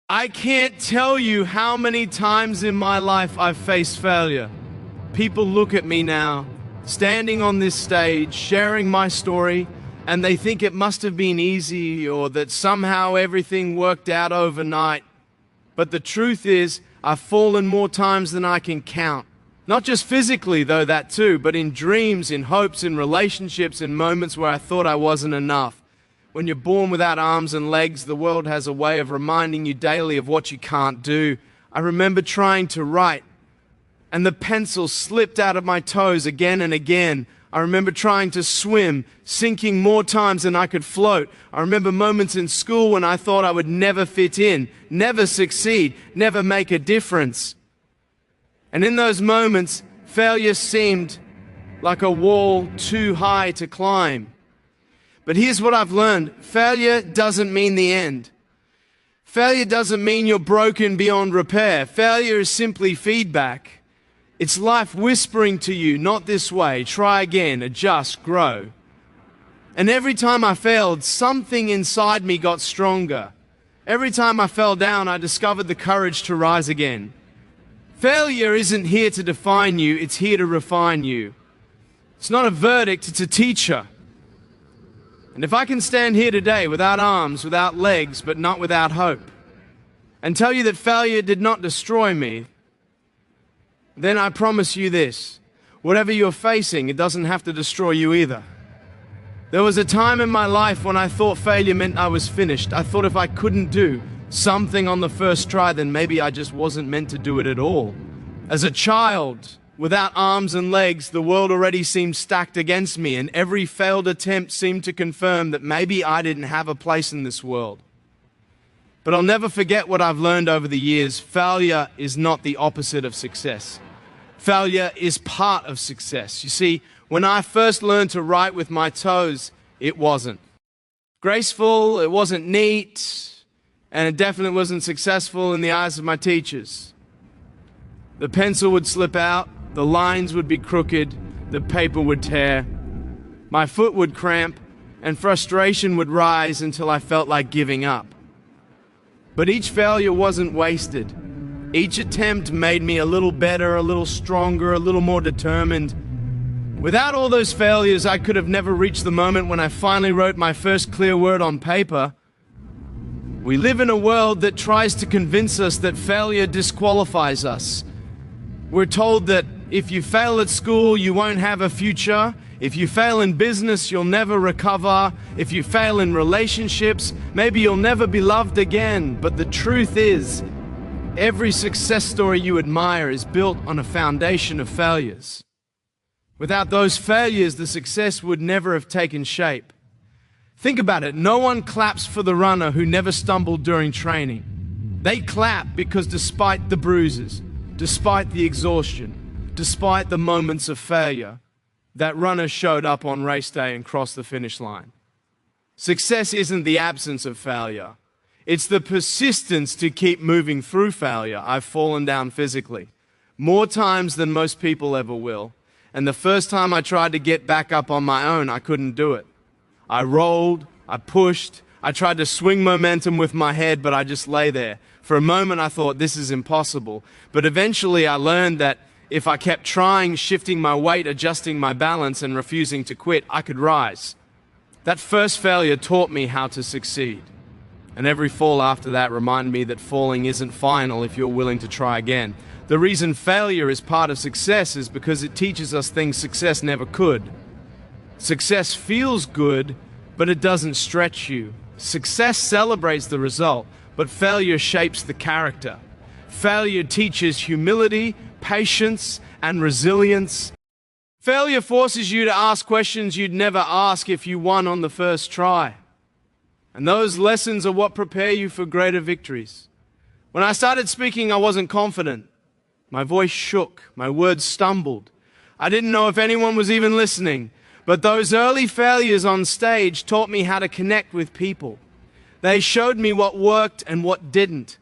I can't tell you how many times in my life I've faced failure. People look at me now, standing on this stage, sharing my story, and they think it must have been easy or that somehow everything worked out overnight. But the truth is, I've fallen more times than I can count. Not just physically, though, that too, but in dreams, in hopes, in relationships, in moments where I thought I wasn't enough. When you're born without arms and legs, the world has a way of reminding you daily of what you can't do. I remember trying to write, and the pencil slipped out of my toes again and again. I remember trying to swim, sinking more times than I could float. I remember moments in school when I thought I would never fit in, never succeed, never make a difference. And in those moments, failure seemed like a wall too high to climb. But here's what I've learned. Failure doesn't mean the end. Failure doesn't mean you're broken beyond repair. Failure is simply feedback. It's life whispering to you, not this way, try again, adjust, grow. And every time I failed, something inside me got stronger. Every time I fell down, I discovered the courage to rise again. Failure isn't here to define you, it's here to refine you. It's not a verdict, it's a teacher. And if I can stand here today without arms, without legs, but not without hope, and tell you that failure did not destroy me, then I promise you this, whatever you're facing, it doesn't have to destroy you either. There was a time in my life when I thought failure meant I was finished. I thought if I couldn't do something on the first try, then maybe I just wasn't meant to do it at all. As a child, without arms and legs, the world already seemed stacked against me, and every failed attempt seemed to confirm that maybe I didn't have a place in this world. But I'll never forget what I've learned over the years. Failure is not the opposite of success. Failure is part of success. You see, when I first learned to write with my toes, it wasn't graceful, it wasn't neat, and it definitely wasn't successful in the eyes of my teachers. The pencil would slip out, the lines would be crooked, the paper would tear, my foot would cramp, and frustration would rise until I felt like giving up. But each failure wasn't wasted. Each attempt made me a little better, a little stronger, a little more determined. Without all those failures, I could have never reached the moment when I finally wrote my first clear word on paper. We live in a world that tries to convince us that failure disqualifies us. We're told that if you fail at school, you won't have a future. If you fail in business, you'll never recover. If you fail in relationships, maybe you'll never be loved again. But the truth is, every success story you admire is built on a foundation of failures. Without those failures, the success would never have taken shape. Think about it. No one claps for the runner who never stumbled during training. They clap because despite the bruises, despite the exhaustion, despite the moments of failure, that runner showed up on race day and crossed the finish line. Success isn't the absence of failure. It's the persistence to keep moving through failure. I've fallen down physically more times than most people ever will. And the first time I tried to get back up on my own, I couldn't do it. I rolled, I pushed, I tried to swing momentum with my head, but I just lay there. For a moment, I thought, this is impossible. But eventually, I learned that if I kept trying, shifting my weight, adjusting my balance, and refusing to quit, I could rise. That first failure taught me how to succeed. And every fall after that reminded me that falling isn't final if you're willing to try again. The reason failure is part of success is because it teaches us things success never could. Success feels good, but it doesn't stretch you. Success celebrates the result, but failure shapes the character. Failure teaches humility, patience, and resilience. Failure forces you to ask questions you'd never ask if you won on the first try. And those lessons are what prepare you for greater victories. When I started speaking, I wasn't confident. My voice shook, my words stumbled. I didn't know if anyone was even listening. But those early failures on stage taught me how to connect with people. They showed me what worked and what didn't.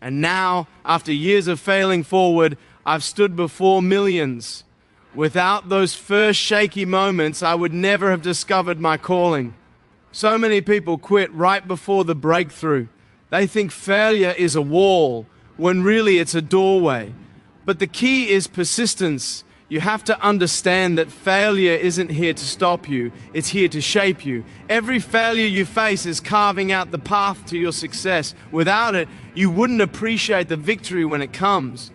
And now, after years of failing forward, I've stood before millions. Without those first shaky moments, I would never have discovered my calling. So many people quit right before the breakthrough. They think failure is a wall, when really it's a doorway. But the key is persistence. You have to understand that failure isn't here to stop you, it's here to shape you. Every failure you face is carving out the path to your success. Without it, you wouldn't appreciate the victory when it comes.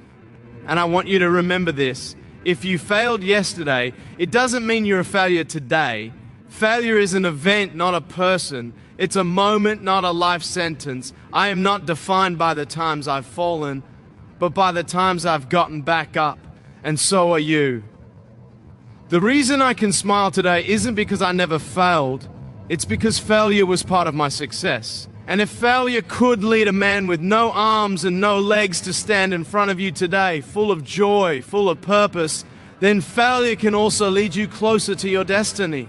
And I want you to remember this. If you failed yesterday, it doesn't mean you're a failure today. Failure is an event, not a person. It's a moment, not a life sentence. I am not defined by the times I've fallen, but by the times I've gotten back up. And so are you. The reason I can smile today isn't because I never failed. It's because failure was part of my success. And if failure could lead a man with no arms and no legs to stand in front of you today, full of joy, full of purpose, then failure can also lead you closer to your destiny.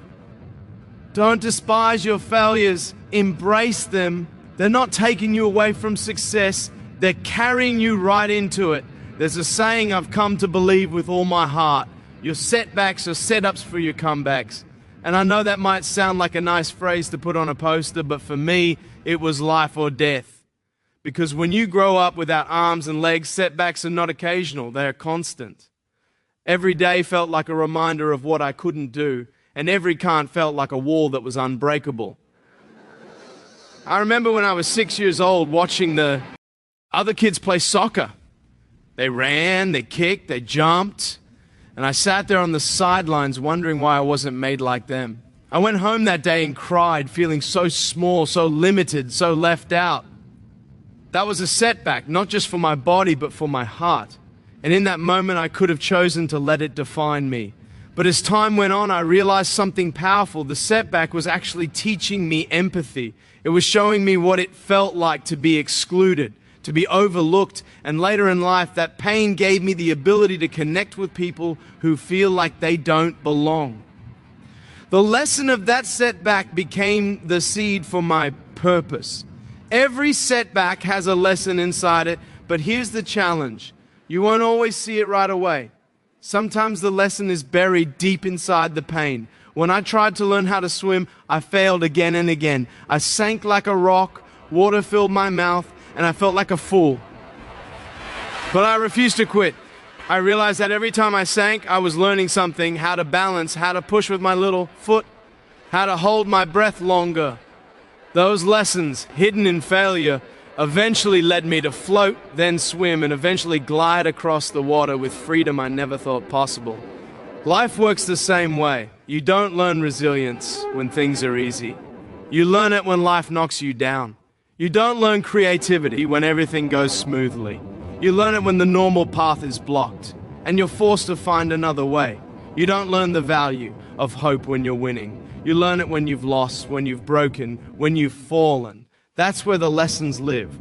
Don't despise your failures. Embrace them. They're not taking you away from success. They're carrying you right into it. There's a saying I've come to believe with all my heart. Your setbacks are setups for your comebacks. And I know that might sound like a nice phrase to put on a poster, but for me, it was life or death. Because when you grow up without arms and legs, setbacks are not occasional, they are constant. Every day felt like a reminder of what I couldn't do, and every can't felt like a wall that was unbreakable. I remember when I was 6 years old watching the other kids play soccer. They ran, they kicked, they jumped, and I sat there on the sidelines wondering why I wasn't made like them. I went home that day and cried, feeling so small, so limited, so left out. That was a setback, not just for my body, but for my heart. And in that moment, I could have chosen to let it define me. But as time went on, I realized something powerful. The setback was actually teaching me empathy. It was showing me what it felt like to be excluded, to be overlooked, and later in life, that pain gave me the ability to connect with people who feel like they don't belong. The lesson of that setback became the seed for my purpose. Every setback has a lesson inside it, but here's the challenge. You won't always see it right away. Sometimes the lesson is buried deep inside the pain. When I tried to learn how to swim, I failed again and again. I sank like a rock, water filled my mouth, and I felt like a fool. But I refused to quit. I realized that every time I sank, I was learning something, how to balance, how to push with my little foot, how to hold my breath longer. Those lessons, hidden in failure, eventually led me to float, then swim, and eventually glide across the water with freedom I never thought possible. Life works the same way. You don't learn resilience when things are easy. You learn it when life knocks you down. You don't learn creativity when everything goes smoothly. You learn it when the normal path is blocked, and you're forced to find another way. You don't learn the value of hope when you're winning. You learn it when you've lost, when you've broken, when you've fallen. That's where the lessons live.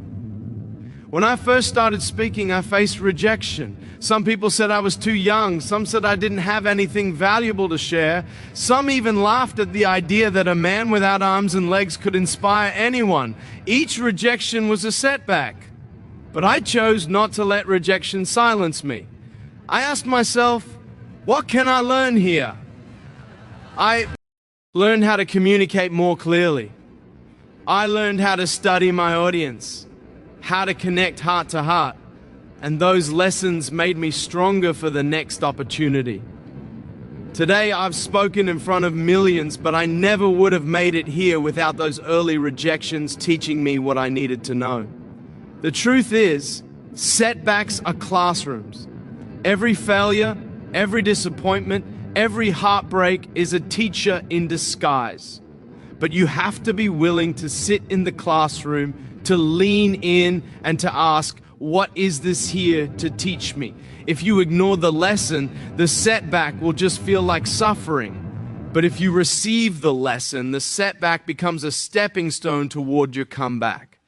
When I first started speaking, I faced rejection. Some people said I was too young. Some said I didn't have anything valuable to share. Some even laughed at the idea that a man without arms and legs could inspire anyone. Each rejection was a setback. But I chose not to let rejection silence me. I asked myself, what can I learn here? I learned how to communicate more clearly. I learned how to study my audience, how to connect heart to heart, and those lessons made me stronger for the next opportunity. Today I've spoken in front of millions, but I never would have made it here without those early rejections teaching me what I needed to know. The truth is, setbacks are classrooms. Every failure, every disappointment, every heartbreak is a teacher in disguise. But you have to be willing to sit in the classroom, to lean in and to ask, what is this here to teach me? If you ignore the lesson, the setback will just feel like suffering. But if you receive the lesson, the setback becomes a stepping stone toward your comeback.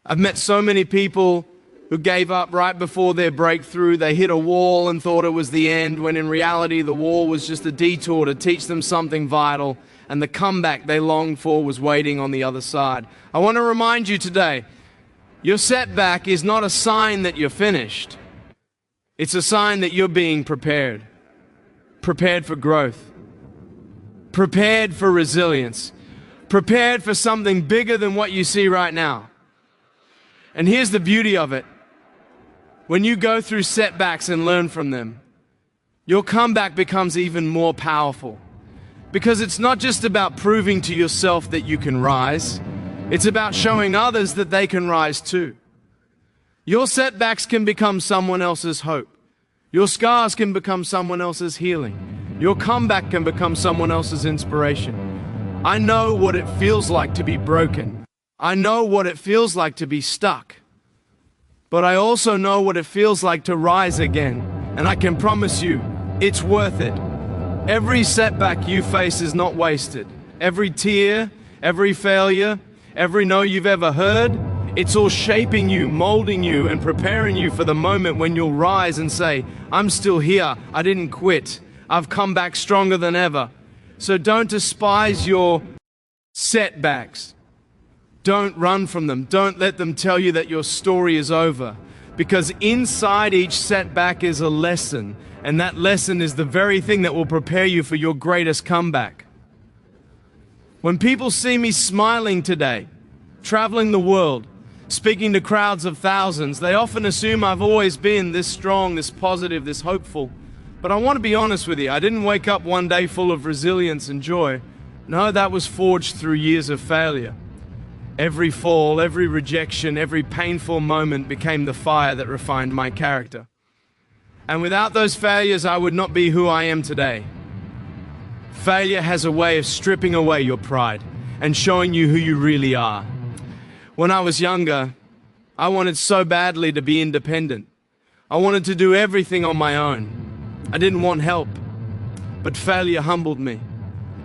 I've met so many people who gave up right before their breakthrough. They hit a wall and thought it was the end, when in reality the wall was just a detour to teach them something vital, and the comeback they longed for was waiting on the other side. I want to remind you today, your setback is not a sign that you're finished. It's a sign that you're being prepared. Prepared for growth. Prepared for resilience. Prepared for something bigger than what you see right now. And here's the beauty of it. When you go through setbacks and learn from them, your comeback becomes even more powerful. Because it's not just about proving to yourself that you can rise, it's about showing others that they can rise too. Your setbacks can become someone else's hope. Your scars can become someone else's healing. Your comeback can become someone else's inspiration. I know what it feels like to be broken. I know what it feels like to be stuck. But I also know what it feels like to rise again. And I can promise you, it's worth it. Every setback you face is not wasted. Every tear, every failure, every no you've ever heard, it's all shaping you, molding you, and preparing you for the moment when you'll rise and say, I'm still here, I didn't quit, I've come back stronger than ever. So don't despise your setbacks. Don't run from them. Don't let them tell you that your story is over. Because inside each setback is a lesson, and that lesson is the very thing that will prepare you for your greatest comeback. When people see me smiling today, traveling the world, speaking to crowds of thousands, they often assume I've always been this strong, this positive, this hopeful. But I want to be honest with you, I didn't wake up one day full of resilience and joy. No, that was forged through years of failure. Every fall, every rejection, every painful moment became the fire that refined my character. And without those failures, I would not be who I am today. Failure has a way of stripping away your pride and showing you who you really are. When I was younger, I wanted so badly to be independent. I wanted to do everything on my own. I didn't want help. But failure humbled me.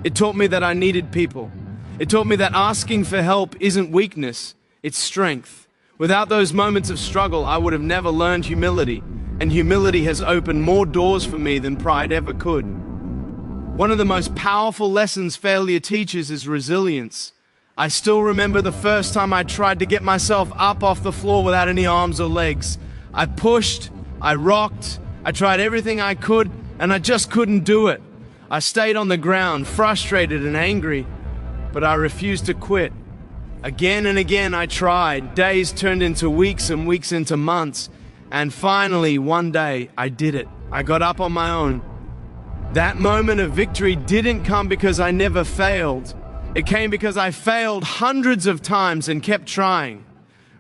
It taught me that I needed people. It taught me that asking for help isn't weakness, it's strength. Without those moments of struggle, I would have never learned humility. And humility has opened more doors for me than pride ever could. One of the most powerful lessons failure teaches is resilience. I still remember the first time I tried to get myself up off the floor without any arms or legs. I pushed, I rocked, I tried everything I could, and I just couldn't do it. I stayed on the ground, frustrated and angry, but I refused to quit. Again and again I tried. Days turned into weeks and weeks into months. And finally, one day, I did it. I got up on my own. That moment of victory didn't come because I never failed. It came because I failed hundreds of times and kept trying.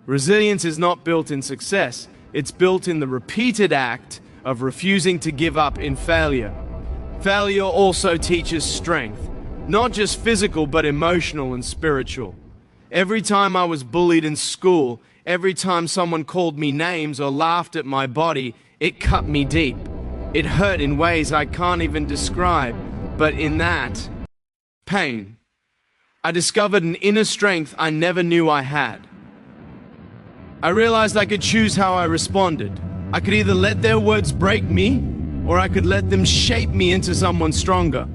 Resilience is not built in success. It's built in the repeated act of refusing to give up in failure. Failure also teaches strength. Not just physical, but emotional and spiritual. Every time I was bullied in school, every time someone called me names or laughed at my body, it cut me deep. It hurt in ways I can't even describe. But in that pain, I discovered an inner strength I never knew I had. I realized I could choose how I responded. I could either let their words break me, or I could let them shape me into someone stronger.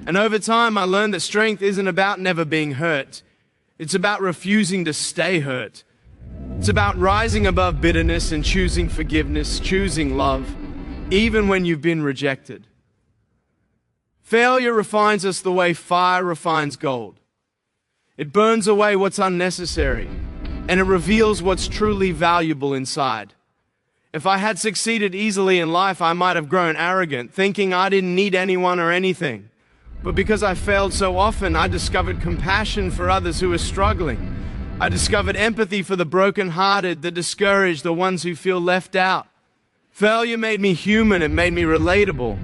And over time, I learned that strength isn't about never being hurt. It's about refusing to stay hurt. It's about rising above bitterness and choosing forgiveness, choosing love, even when you've been rejected. Failure refines us the way fire refines gold. It burns away what's unnecessary, and it reveals what's truly valuable inside. If I had succeeded easily in life, I might have grown arrogant, thinking I didn't need anyone or anything. But because I failed so often, I discovered compassion for others who are struggling. I discovered empathy for the brokenhearted, the discouraged, the ones who feel left out. Failure made me human, it made me relatable,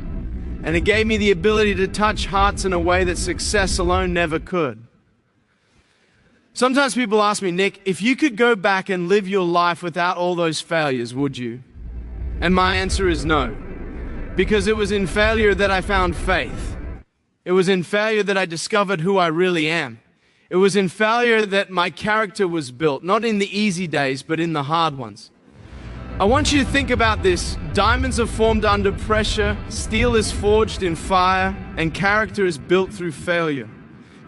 and it gave me the ability to touch hearts in a way that success alone never could. Sometimes people ask me, Nick, if you could go back and live your life without all those failures, would you? And my answer is no, because it was in failure that I found faith. It was in failure that I discovered who I really am. It was in failure that my character was built, not in the easy days, but in the hard ones. I want you to think about this. Diamonds are formed under pressure, steel is forged in fire, and character is built through failure.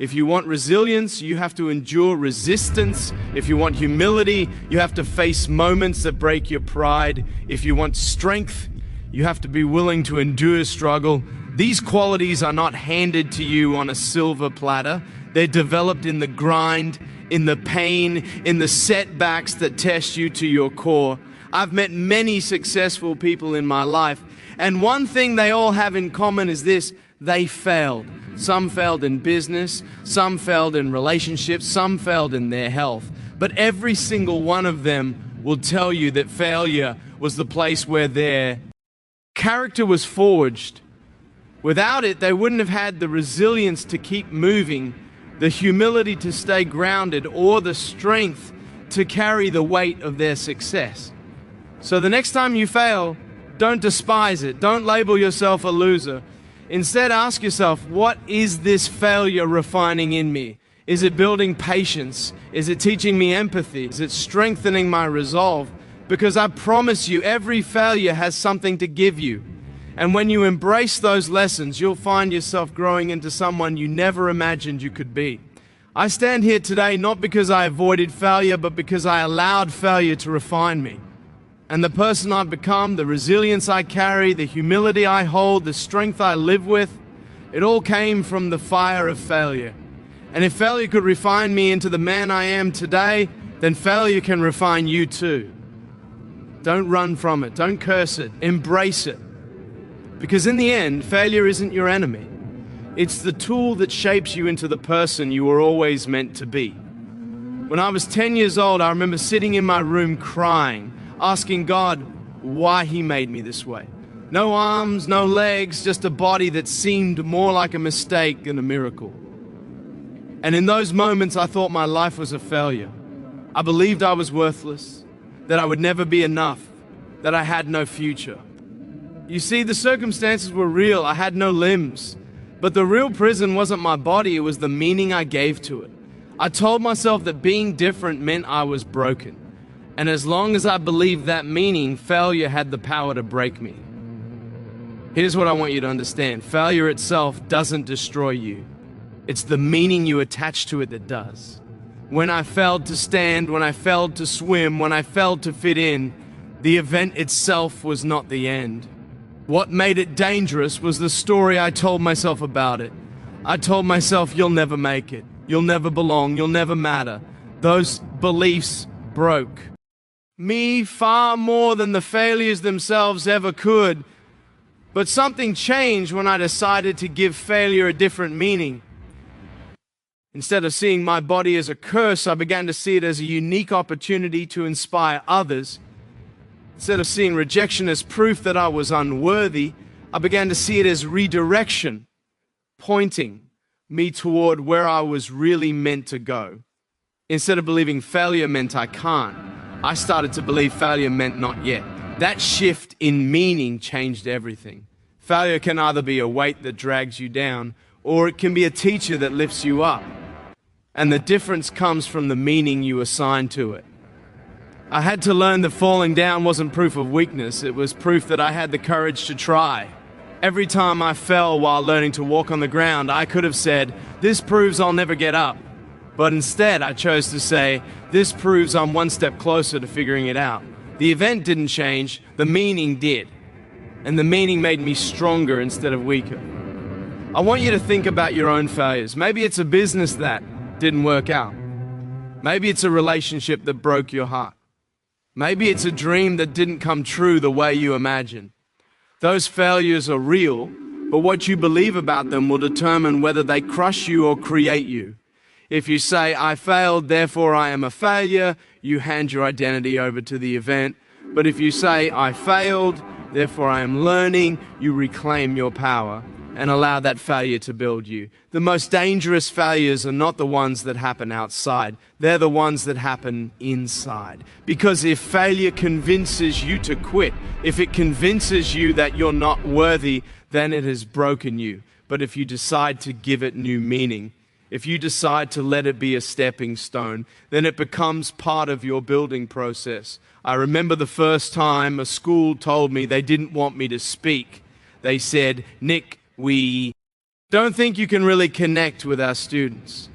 If you want resilience, you have to endure resistance. If you want humility, you have to face moments that break your pride. If you want strength, you have to be willing to endure struggle. These qualities are not handed to you on a silver platter. They're developed in the grind, in the pain, in the setbacks that test you to your core. I've met many successful people in my life, and one thing they all have in common is this: they failed. Some failed in business, some failed in relationships, some failed in their health. But every single one of them will tell you that failure was the place where their character was forged. Without it, they wouldn't have had the resilience to keep moving, the humility to stay grounded, or the strength to carry the weight of their success. So the next time you fail, don't despise it. Don't label yourself a loser. Instead, ask yourself, what is this failure refining in me? Is it building patience? Is it teaching me empathy? Is it strengthening my resolve? Because I promise you, every failure has something to give you. And when you embrace those lessons, you'll find yourself growing into someone you never imagined you could be. I stand here today not because I avoided failure, but because I allowed failure to refine me. And the person I've become, the resilience I carry, the humility I hold, the strength I live with, it all came from the fire of failure. And if failure could refine me into the man I am today, then failure can refine you too. Don't run from it. Don't curse it. Embrace it. Because in the end, failure isn't your enemy. It's the tool that shapes you into the person you were always meant to be. When I was 10 years old, I remember sitting in my room crying, asking God why He made me this way. No arms, no legs, just a body that seemed more like a mistake than a miracle. And in those moments, I thought my life was a failure. I believed I was worthless, that I would never be enough, that I had no future. You see, the circumstances were real. I had no limbs. But the real prison wasn't my body, it was the meaning I gave to it. I told myself that being different meant I was broken. And as long as I believed that meaning, failure had the power to break me. Here's what I want you to understand. Failure itself doesn't destroy you. It's the meaning you attach to it that does. When I failed to stand, when I failed to swim, when I failed to fit in, the event itself was not the end. What made it dangerous was the story I told myself about it. I told myself, you'll never make it. You'll never belong. You'll never matter. Those beliefs broke me far more than the failures themselves ever could. But something changed when I decided to give failure a different meaning. Instead of seeing my body as a curse, I began to see it as a unique opportunity to inspire others. Instead of seeing rejection as proof that I was unworthy, I began to see it as redirection, pointing me toward where I was really meant to go. Instead of believing failure meant I can't, I started to believe failure meant not yet. That shift in meaning changed everything. Failure can either be a weight that drags you down, or it can be a teacher that lifts you up. And the difference comes from the meaning you assign to it. I had to learn that falling down wasn't proof of weakness, it was proof that I had the courage to try. Every time I fell while learning to walk on the ground, I could have said, "This proves I'll never get up." But instead, I chose to say, "This proves I'm one step closer to figuring it out." The event didn't change, the meaning did. And the meaning made me stronger instead of weaker. I want you to think about your own failures. Maybe it's a business that didn't work out. Maybe it's a relationship that broke your heart. Maybe it's a dream that didn't come true the way you imagined. Those failures are real, but what you believe about them will determine whether they crush you or create you. If you say, "I failed, therefore I am a failure," you hand your identity over to the event. But if you say, "I failed, therefore I am learning," you reclaim your power and allow that failure to build you. The most dangerous failures are not the ones that happen outside. They're the ones that happen inside. Because if failure convinces you to quit, if it convinces you that you're not worthy, then it has broken you. But if you decide to give it new meaning, if you decide to let it be a stepping stone, then it becomes part of your building process. I remember the first time a school told me they didn't want me to speak. They said, "Nick, we don't think you can really connect with our students."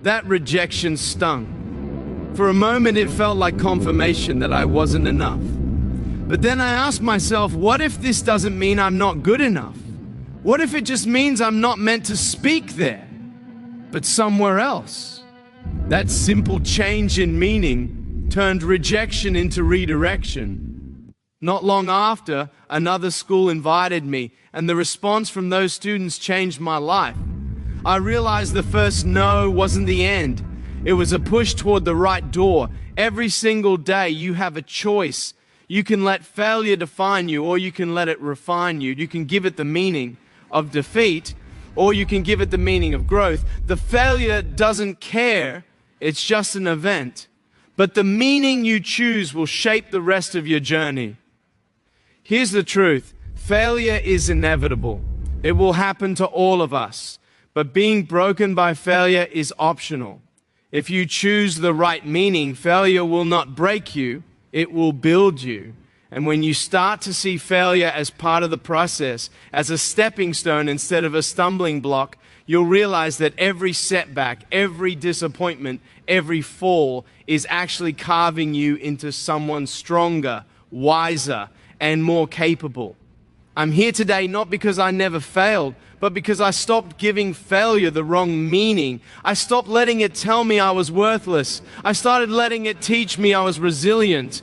That rejection stung. For a moment, it felt like confirmation that I wasn't enough. But then I asked myself, what if this doesn't mean I'm not good enough? What if it just means I'm not meant to speak there, but somewhere else? That simple change in meaning turned rejection into redirection. Not long after, another school invited me, and the response from those students changed my life. I realized the first no wasn't the end. It was a push toward the right door. Every single day you have a choice. You can let failure define you, or you can let it refine you. You can give it the meaning of defeat, or you can give it the meaning of growth. The failure doesn't care. It's just an event. But the meaning you choose will shape the rest of your journey. Here's the truth. Failure is inevitable. It will happen to all of us. But being broken by failure is optional. If you choose the right meaning, failure will not break you. It will build you. And when you start to see failure as part of the process, as a stepping stone instead of a stumbling block, you'll realize that every setback, every disappointment, every fall is actually carving you into someone stronger, wiser, and more capable. I'm here today not because I never failed, but because I stopped giving failure the wrong meaning. I stopped letting it tell me I was worthless. I started letting it teach me I was resilient.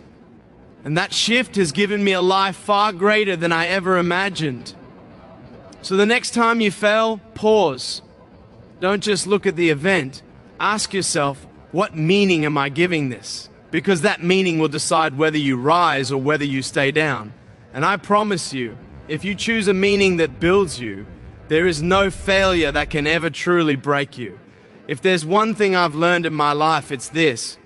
And that shift has given me a life far greater than I ever imagined. So the next time you fail, pause. Don't just look at the event. Ask yourself, what meaning am I giving this? Because that meaning will decide whether you rise or whether you stay down. And I promise you, if you choose a meaning that builds you, there is no failure that can ever truly break you. If there's one thing I've learned in my life, it's this.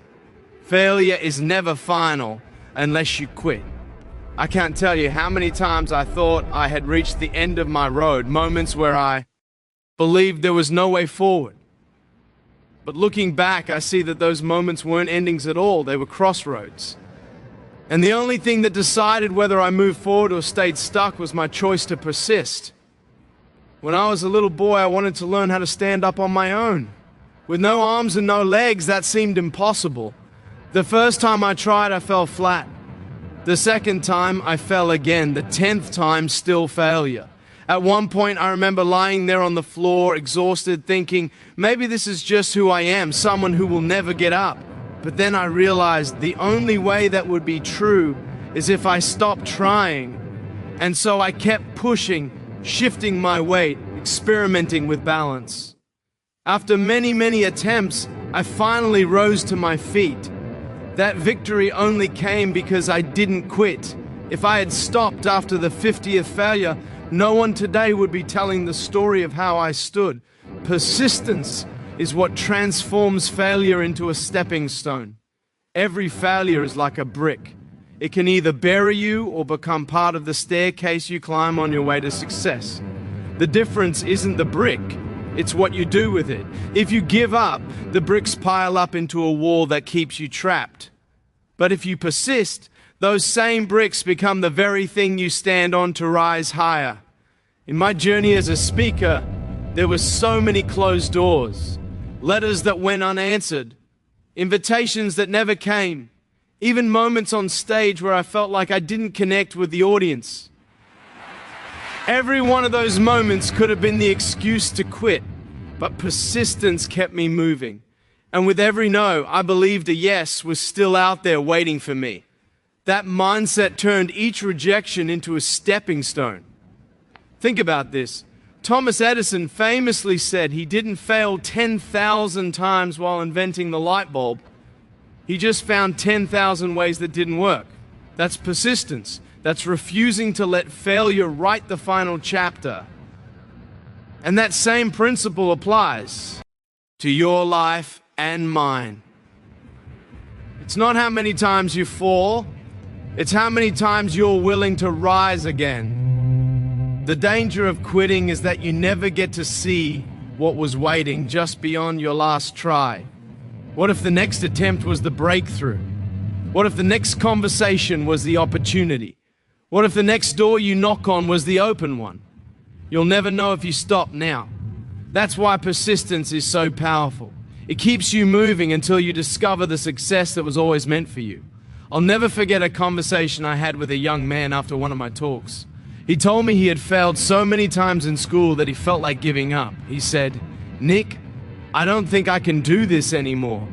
Failure is never final unless you quit. I can't tell you how many times I thought I had reached the end of my road, moments where I believed there was no way forward. But looking back, I see that those moments weren't endings at all, they were crossroads. And the only thing that decided whether I moved forward or stayed stuck was my choice to persist. When I was a little boy, I wanted to learn how to stand up on my own. With no arms and no legs, that seemed impossible. The first time I tried, I fell flat. The second time, I fell again. The 10th time, still failure. At one point, I remember lying there on the floor, exhausted, thinking, maybe this is just who I am, someone who will never get up. But then I realized the only way that would be true is if I stopped trying. And so I kept pushing, shifting my weight, experimenting with balance. After many, many attempts, I finally rose to my feet. That victory only came because I didn't quit. If I had stopped after the 50th failure, no one today would be telling the story of how I stood. Persistence is what transforms failure into a stepping stone. Every failure is like a brick. It can either bury you or become part of the staircase you climb on your way to success. The difference isn't the brick, it's what you do with it. If you give up, the bricks pile up into a wall that keeps you trapped. But if you persist, those same bricks become the very thing you stand on to rise higher. In my journey as a speaker, there were so many closed doors, letters that went unanswered, invitations that never came, even moments on stage where I felt like I didn't connect with the audience. Every one of those moments could have been the excuse to quit, but persistence kept me moving. And with every no, I believed a yes was still out there waiting for me. That mindset turned each rejection into a stepping stone. Think about this. Thomas Edison famously said he didn't fail 10,000 times while inventing the light bulb. He just found 10,000 ways that didn't work. That's persistence. That's refusing to let failure write the final chapter. And that same principle applies to your life and mine. It's not how many times you fall, it's how many times you're willing to rise again. The danger of quitting is that you never get to see what was waiting just beyond your last try. What if the next attempt was the breakthrough? What if the next conversation was the opportunity? What if the next door you knock on was the open one? You'll never know if you stop now. That's why persistence is so powerful. It keeps you moving until you discover the success that was always meant for you. I'll never forget a conversation I had with a young man after one of my talks. He told me he had failed so many times in school that he felt like giving up. He said, "Nick, I don't think I can do this anymore.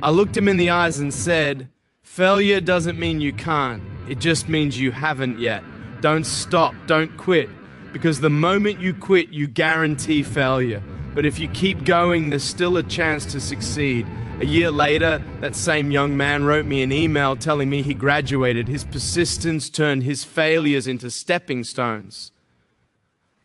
I looked him in the eyes and said, failure doesn't mean you can't. It just means you haven't yet. Don't stop, don't quit. Because the moment you quit, you guarantee failure. But if you keep going, there's still a chance to succeed. A year later, that same young man wrote me an email telling me he graduated. His persistence turned his failures into stepping stones.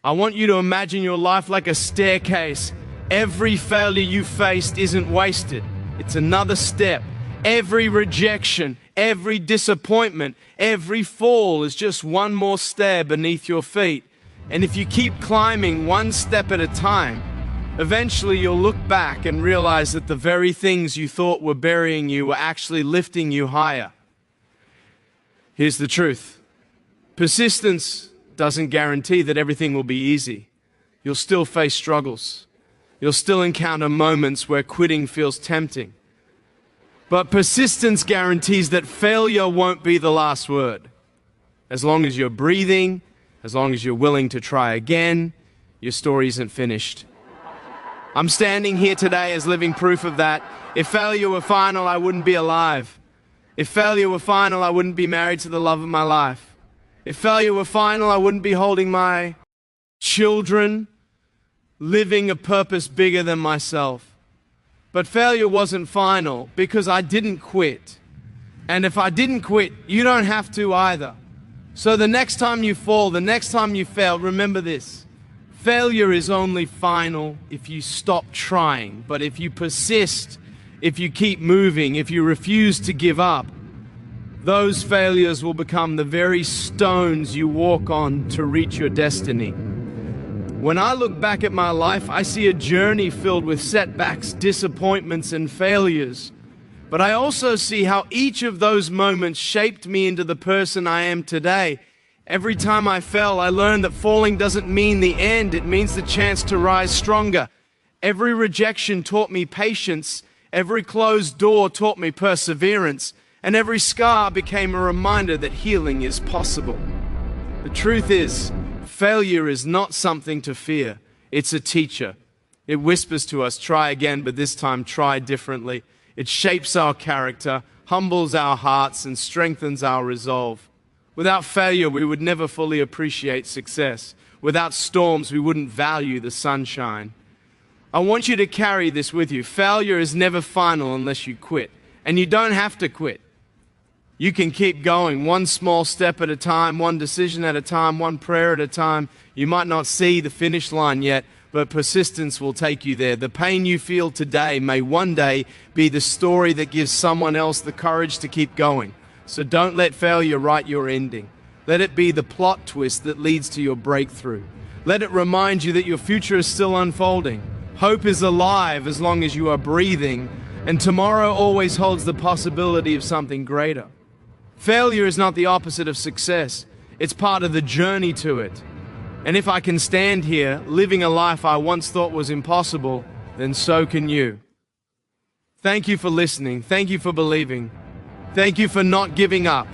I want you to imagine your life like a staircase. Every failure you faced isn't wasted. It's another step. Every rejection, every disappointment, every fall is just one more stair beneath your feet. And if you keep climbing one step at a time, eventually you'll look back and realize that the very things you thought were burying you were actually lifting you higher. Here's the truth. Persistence doesn't guarantee that everything will be easy. You'll still face struggles. You'll still encounter moments where quitting feels tempting. But persistence guarantees that failure won't be the last word. As long as you're breathing, as long as you're willing to try again, your story isn't finished. I'm standing here today as living proof of that. If failure were final, I wouldn't be alive. If failure were final, I wouldn't be married to the love of my life. If failure were final, I wouldn't be holding my children, living a purpose bigger than myself. But failure wasn't final because I didn't quit. And if I didn't quit, you don't have to either. So the next time you fall, the next time you fail, remember this. Failure is only final if you stop trying. But if you persist, if you keep moving, if you refuse to give up, those failures will become the very stones you walk on to reach your destiny. When I look back at my life, I see a journey filled with setbacks, disappointments, and failures. But I also see how each of those moments shaped me into the person I am today. Every time I fell, I learned that falling doesn't mean the end. It means the chance to rise stronger. Every rejection taught me patience. Every closed door taught me perseverance. And every scar became a reminder that healing is possible. The truth is, failure is not something to fear. It's a teacher. It whispers to us, try again, but this time try differently. It shapes our character, humbles our hearts, and strengthens our resolve. Without failure, we would never fully appreciate success. Without storms, we wouldn't value the sunshine. I want you to carry this with you. Failure is never final unless you quit. And you don't have to quit. You can keep going one small step at a time, one decision at a time, one prayer at a time. You might not see the finish line yet, but persistence will take you there. The pain you feel today may one day be the story that gives someone else the courage to keep going. So don't let failure write your ending. Let it be the plot twist that leads to your breakthrough. Let it remind you that your future is still unfolding. Hope is alive as long as you are breathing, and tomorrow always holds the possibility of something greater. Failure is not the opposite of success. It's part of the journey to it. And if I can stand here, living a life I once thought was impossible, then so can you. Thank you for listening. Thank you for believing. Thank you for not giving up.